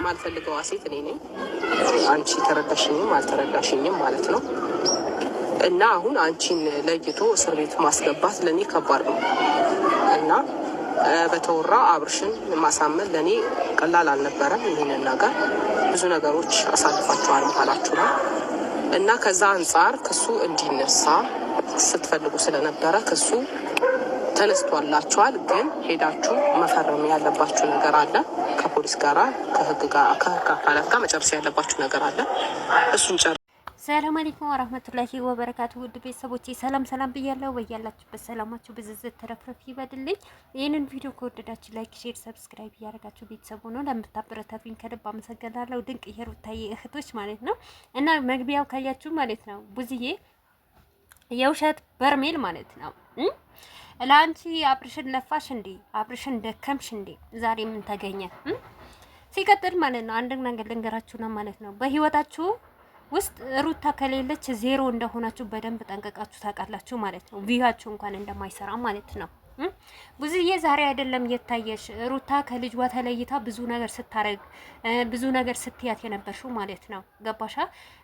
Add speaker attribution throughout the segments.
Speaker 1: ማልፈልገው ሴት እኔ ነኝ። አንቺ ተረዳሽኝም አልተረዳሽኝም ማለት ነው። እና አሁን አንቺን ለይቶ እስር ቤት ማስገባት ለኔ ከባድ ነው እና በተወራ አብርሽን ማሳመን ለኔ ቀላል አልነበረም። ይሄንን ነገር ብዙ ነገሮች አሳልፋችኋል መሀላችሁ ነው እና ከዛ አንጻር ክሱ እንዲነሳ ስትፈልጉ ስለነበረ ክሱ ተነስቷላችኋል። ግን ሄዳችሁ መፈረም ያለባችሁ ነገር አለ። ከፖሊስ ጋራ ከህግ አካላት ጋር መጨረስ ያለባችሁ ነገር አለ። እሱን
Speaker 2: ሰላም አለይኩም ወራህመቱላሂ ወበረካቱ። ውድ ቤተሰቦቼ ሰላም ብያለሁ። በያላችሁበት ሰላማችሁ ብዝዝት ተረፍረፍ ይበድልኝ። ይህንን ቪዲዮ ከወደዳችሁ ላይክ፣ ሼር፣ ሰብስክራይብ እያደረጋችሁ ቤተሰቡ ነው ለምታበረታቱኝ ከልብ አመሰግናለሁ። ድንቅ የሩታዬ እህቶች ማለት ነው እና መግቢያው ካያችሁ ማለት ነው ቡዝዬ የውሸት በርሜል ማለት ነው። ለአንቺ አብርሽን ለፋሽ እንዴ? አብርሽን ደከምሽ እንዴ? ዛሬ ምን ተገኘ? ሲቀጥል ማለት ነው አንድ ነገር ልንገራችሁና ማለት ነው በህይወታችሁ ውስጥ ሩታ ከሌለች ዜሮ እንደሆናችሁ በደንብ ጠንቀቃችሁ ታውቃላችሁ ማለት ነው። ቪዲዮአችሁ እንኳን እንደማይሰራ ማለት ነው። ብዙዬ ዛሬ አይደለም የታየሽ ሩታ ከልጇ ተለይታ ብዙ ነገር ስታረግ ብዙ ነገር ስትያት የነበርሽው ማለት ነው። ገባሻ?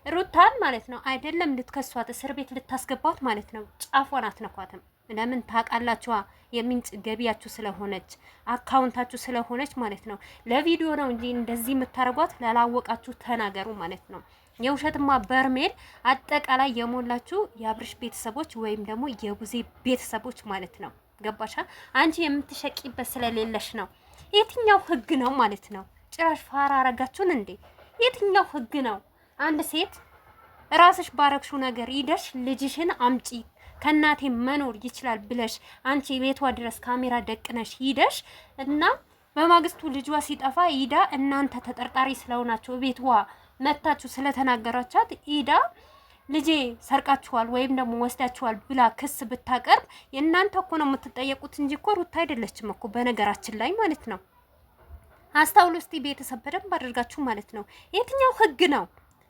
Speaker 2: ሩታን ማለት ነው አይደለም ልትከሷት እስር ቤት ልታስገባት ማለት ነው ጫፏን አትነኳትም። ለምን ታውቃላችኋ? የሚንጭ ገቢያችሁ ስለሆነች አካውንታችሁ ስለሆነች ማለት ነው። ለቪዲዮ ነው እንጂ እንደዚህ የምታረጓት ላላወቃችሁ ተናገሩ ማለት ነው። የውሸትማ በርሜል አጠቃላይ የሞላችሁ የአብርሽ ቤተሰቦች ወይም ደግሞ የቡዜ ቤተሰቦች ማለት ነው። ገባሻ? አንቺ የምትሸቂበት ስለሌለሽ ነው። የትኛው ህግ ነው ማለት ነው? ጭራሽ ፋራ አረጋችሁን እንዴ? የትኛው ህግ ነው? አንድ ሴት ራስሽ ባረግሽው ነገር ይደሽ ልጅሽን አምጪ ከናቴ መኖር ይችላል ብለሽ አንቺ ቤቷ ድረስ ካሜራ ደቅነሽ ይደሽ እና በማግስቱ ልጇ ሲጠፋ ይዳ እናንተ ተጠርጣሪ ስለሆናችሁ ቤቷ መታችሁ ስለተናገራቻት ኢዳ ልጄ ሰርቃችኋል ወይም ደግሞ ወስዳችኋል ብላ ክስ ብታቀርብ የእናንተ እኮ ነው የምትጠየቁት እንጂ እኮ ሩታ አይደለችም እኮ በነገራችን ላይ ማለት ነው። አስታውሉ እስቲ ቤተሰብ በደንብ አድርጋችሁ ማለት ነው። የትኛው ህግ ነው?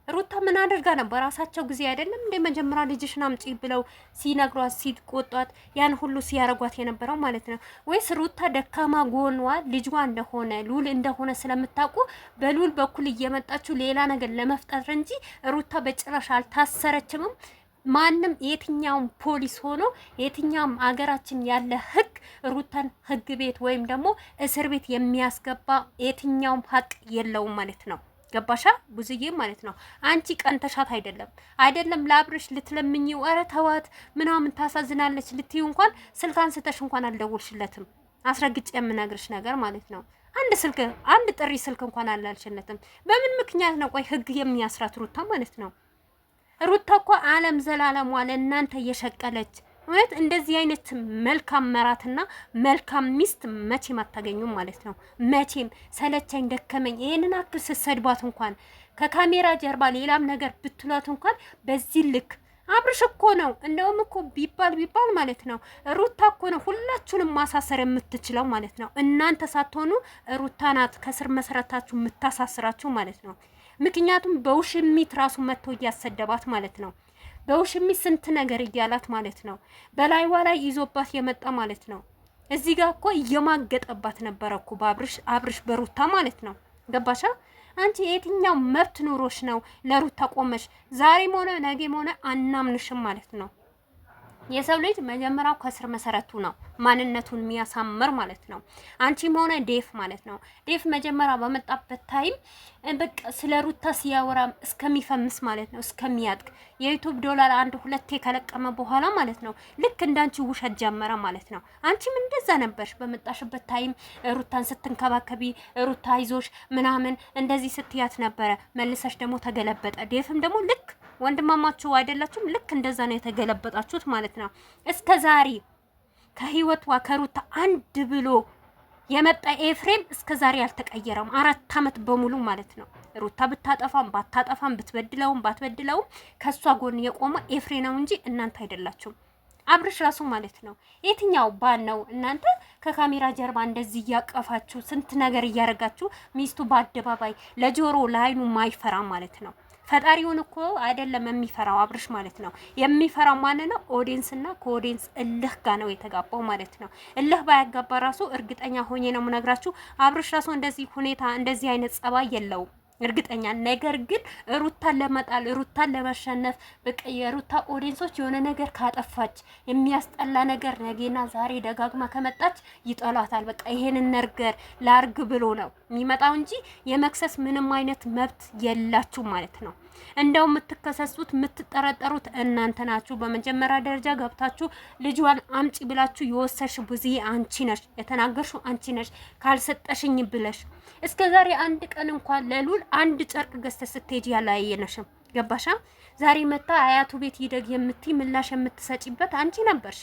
Speaker 2: ሩታ ምን አድርጋ ነው? በራሳቸው ጊዜ አይደለም እንደ መጀመሪያ ልጅሽን አምጪ ብለው ሲነግሯት ሲቆጧት ያን ሁሉ ሲያረጓት የነበረው ማለት ነው። ወይስ ሩታ ደካማ ጎኗ ልጇ እንደሆነ ሉል እንደሆነ ስለምታውቁ በሉል በኩል እየመጣችሁ ሌላ ነገር ለመፍጠር እንጂ ሩታ በጭራሽ አልታሰረችም። ማንም የትኛውም ፖሊስ ሆኖ የትኛውም አገራችን ያለ ህግ ሩታን ህግ ቤት ወይም ደግሞ እስር ቤት የሚያስገባ የትኛውም ሀቅ የለውም ማለት ነው። ገባሻ? ብዙዬ ማለት ነው አንቺ ቀንተሻት አይደለም ለአብርሽ ልትለምኚው ኧረ ተዋት ምናምን ታሳዝናለች ልትዩ እንኳን ስልክ አንስተሽ እንኳን አልደውልሽለትም። አስረግጬ የምነግርሽ ነገር ማለት ነው አንድ ጥሪ ስልክ እንኳን አላልሽለትም። በምን ምክንያት ነው ቆይ ህግ የሚያስራት ሩታ ማለት ነው? ሩታ እኮ ዓለም ዘላለሟ ለእናንተ እየሸቀለች ማለት እንደዚህ አይነት መልካም መራትና መልካም ሚስት መቼም አታገኙም ማለት ነው። መቼም ሰለቸኝ ደከመኝ ይሄንን አክል ስትሰድቧት እንኳን ከካሜራ ጀርባ ሌላም ነገር ብትሏት እንኳን በዚህ ልክ አብርሽ እኮ ነው እንደውም እኮ ቢባል ማለት ነው ሩታ እኮ ነው ሁላችሁንም ማሳሰር የምትችለው ማለት ነው። እናንተ ሳትሆኑ ሩታ ናት ከስር መሰረታችሁ የምታሳስራችሁ ማለት ነው። ምክንያቱም በውሽሚት ራሱ መጥቶ እያሰደባት ማለት ነው። በውሽሚት ስንት ነገር እያላት ማለት ነው። በላይዋ ላይ ይዞባት የመጣ ማለት ነው። እዚህ ጋር እኮ እየማገጠባት ነበረ እኮ አብርሽ በሩታ ማለት ነው። ገባሻ? አንቺ የትኛው መብት ኑሮሽ ነው ለሩታ ቆመሽ? ዛሬም ሆነ ነገም ሆነ አናምንሽም ማለት ነው። የሰው ልጅ መጀመሪያው ከስር መሰረቱ ነው ማንነቱን የሚያሳምር ማለት ነው። አንቺም ሆነ ዴፍ ማለት ነው። ዴፍ መጀመሪያ በመጣበት ታይም በቃ ስለ ሩታ ሲያወራ እስከሚፈምስ ማለት ነው እስከሚያድግ የዩቲዩብ ዶላር አንድ ሁለቴ ከለቀመ በኋላ ማለት ነው ልክ እንዳንቺ ውሸት ጀመረ ማለት ነው። አንቺም እንደዛ ነበርሽ በመጣሽበት ታይም ሩታን ስትንከባከቢ ሩታ አይዞሽ ምናምን እንደዚህ ስትያት ነበረ። መልሰሽ ደግሞ ተገለበጠ። ዴፍም ደግሞ ልክ ወንድማማችሁ አይደላችሁም? ልክ እንደዛ ነው የተገለበጣችሁት ማለት ነው። እስከ ዛሬ ከህይወቷ ከሩታ አንድ ብሎ የመጣ ኤፍሬም እስከ ዛሬ አልተቀየረም። 4 አመት በሙሉ ማለት ነው። ሩታ ብታጠፋም ባታጠፋም ብትበድለውም ባትበድለውም ከሷ ጎን የቆመ ኤፍሬም ነው እንጂ እናንተ አይደላችሁም። አብርሽ ራሱ ማለት ነው የትኛው ባል ነው እናንተ ከካሜራ ጀርባ እንደዚህ እያቀፋችሁ ስንት ነገር እያረጋችሁ ሚስቱ በአደባባይ ለጆሮ ለአይኑ ማይፈራ ማለት ነው። ፈጣሪውን እኮ አይደለም የሚፈራው አብርሽ ማለት ነው። የሚፈራው ማን ነው? ኦዲየንስና ከኦዲየንስ እልህ ጋር ነው የተጋባው ማለት ነው። እልህ ባያጋባ ራሱ እርግጠኛ ሆኜ ነው የምነግራችሁ አብርሽ ራሱ እንደዚህ ሁኔታ እንደዚህ አይነት ጸባይ የለውም እርግጠኛ። ነገር ግን ሩታን ለመጣል ሩታን ለማሸነፍ በቃ የሩታ ኦዲየንሶች የሆነ ነገር ካጠፋች የሚያስጠላ ነገር ነገና ዛሬ ደጋግማ ከመጣች ይጠላታል። በቃ ይሄንን ነገር ላርግ ብሎ ነው የሚመጣው እንጂ የመክሰስ ምንም አይነት መብት የላችሁ ማለት ነው። እንደው የምትከሰሱት የምትጠረጠሩት እናንተ ናችሁ። በመጀመሪያ ደረጃ ገብታችሁ ልጇን አምጪ ብላችሁ የወሰሽ ቡዝዬ አንቺ ነሽ፣ የተናገርሽው አንቺ ነሽ። ካልሰጠሽኝ ብለሽ እስከ ዛሬ አንድ ቀን እንኳን ለሉል አንድ ጨርቅ ገዝተሽ ስትሄጂ ያላየነሽም። ገባሻ? ዛሬ መጣ አያቱ ቤት ይደግ የምትይ ምላሽ የምትሰጪበት አንቺ ነበርሽ።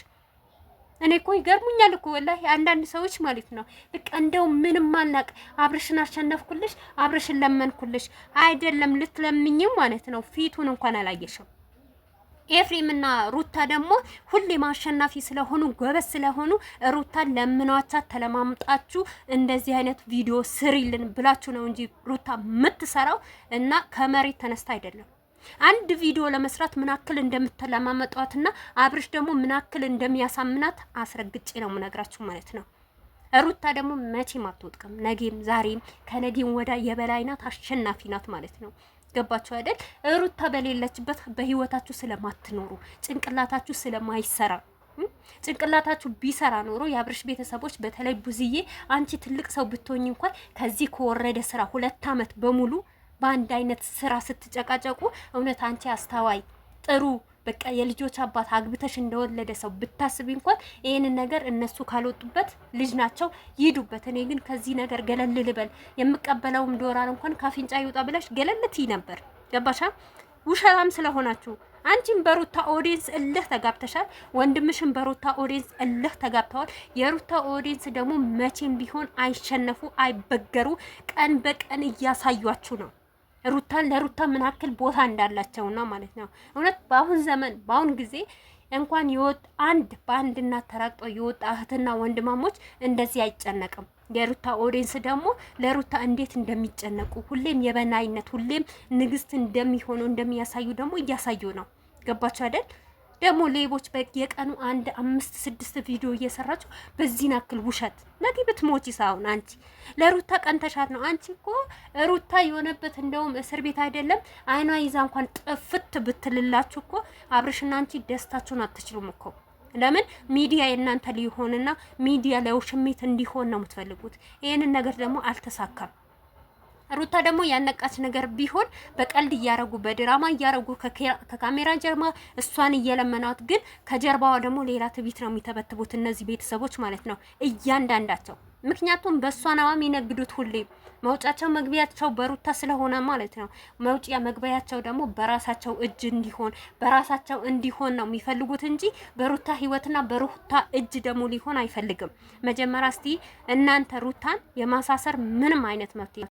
Speaker 2: እኔ እኮ ይገርሙኛል እኮ ወላሂ አንዳንድ ሰዎች ማለት ነው። በቃ እንደው ምንም አልናቅ አብርሽን አሸነፍኩልሽ፣ አብርሽን ለመንኩልሽ አይደለም ልትለምኝም ማለት ነው። ፊቱን እንኳን አላየሽም። ኤፍሬምና ሩታ ደግሞ ሁሌም አሸናፊ ስለሆኑ ጎበዝ ስለሆኑ ሩታን ለምኗቻት ተለማምጣችሁ እንደዚህ አይነት ቪዲዮ ስሪልን ብላችሁ ነው እንጂ ሩታ የምትሰራው እና ከመሬት ተነስታ አይደለም። አንድ ቪዲዮ ለመስራት ምናክል እንደምትለማመጧትና አብርሽ ደግሞ ምናክል እንደሚያሳምናት አስረግጬ ነው የምነግራችሁ ማለት ነው። ሩታ ደግሞ መቼም አትወጥቅም። ነገም ዛሬም ከነገም ወዳ የበላይ ናት፣ አሸናፊ ናት ማለት ነው። ገባችሁ አይደል? ሩታ በሌለችበት በህይወታችሁ ስለማትኖሩ ጭንቅላታችሁ ስለማይሰራ ጭንቅላታችሁ ቢሰራ ኖሮ የአብርሽ ቤተሰቦች በተለይ ቡዝዬ አንቺ ትልቅ ሰው ብትሆኝ እንኳን ከዚህ ከወረደ ስራ 2 አመት በሙሉ በአንድ አይነት ስራ ስትጨቃጨቁ እውነት አንቺ አስተዋይ ጥሩ በቃ የልጆች አባት አግብተሽ እንደወለደ ሰው ብታስቢ እንኳን ይሄንን ነገር እነሱ ካልወጡበት ልጅ ናቸው ይሄዱበት። እኔ ግን ከዚህ ነገር ገለል ልበል የምቀበለውም ዶላር እንኳን ካፍንጫ ይውጣ ብለሽ ገለልት ነበር። ገባሻ? ውሸታም ስለሆናችሁ አንቺም በሩታ ኦዲየንስ እልህ ተጋብተሻል። ወንድምሽም በሩታ ኦዲየንስ እልህ ተጋብተዋል። የሩታ ኦዲየንስ ደግሞ መቼም ቢሆን አይሸነፉ አይበገሩ። ቀን በቀን እያሳዩአችሁ ነው ሩታን ለሩታ ምን ያክል ቦታ እንዳላቸውና ማለት ነው። እውነት በአሁን ዘመን በአሁን ጊዜ እንኳን በአንድ እናት ተራቅጦ የወጣ እህትና ወንድማሞች እንደዚህ አይጨነቅም። የሩታ ኦዲየንስ ደግሞ ለሩታ እንዴት እንደሚጨነቁ ሁሌም የበላይነት ሁሌም ንግስት እንደሚሆኑ እንደሚያሳዩ ደግሞ እያሳዩ ነው። ገባችሁ አይደል? ደግሞ ሌቦች በየቀኑ 1 5 6 ቪዲዮ እየሰራችሁ በዚህ ናክል ውሸት ነገ ብትሞቺ ሳይሆን አንቺ ለሩታ ቀንተሻት ነው። አንቺ እኮ ሩታ የሆነበት እንደውም እስር ቤት አይደለም አይኗ ይዛ እንኳን ጥፍት ብትልላችሁ እኮ አብርሽና አንቺ ደስታችሁን አትችሉም እኮ። ለምን ሚዲያ የእናንተ ሊሆንና ሚዲያ ለውሽሚት እንዲሆን ነው የምትፈልጉት። ይሄንን ነገር ደግሞ አልተሳካም። ሩታ ደግሞ ያነቃች ነገር ቢሆን በቀልድ እያረጉ በድራማ እያረጉ ከካሜራ ጀርባ እሷን እየለመናት፣ ግን ከጀርባዋ ደግሞ ሌላ ትቢት ነው የሚተበትቡት እነዚህ ቤተሰቦች ማለት ነው እያንዳንዳቸው። ምክንያቱም በእሷ ነው የሚነግዱት ሁሌም። መውጫቸው መግቢያቸው በሩታ ስለሆነ ማለት ነው። መውጫ መግቢያቸው ደግሞ በራሳቸው እጅ እንዲሆን ነው የሚፈልጉት እንጂ በሩታ ህይወትና በሩታ እጅ ደግሞ ሊሆን አይፈልግም። መጀመሪያ እስቲ እናንተ ሩታን የማሳሰር ምንም አይነት መብት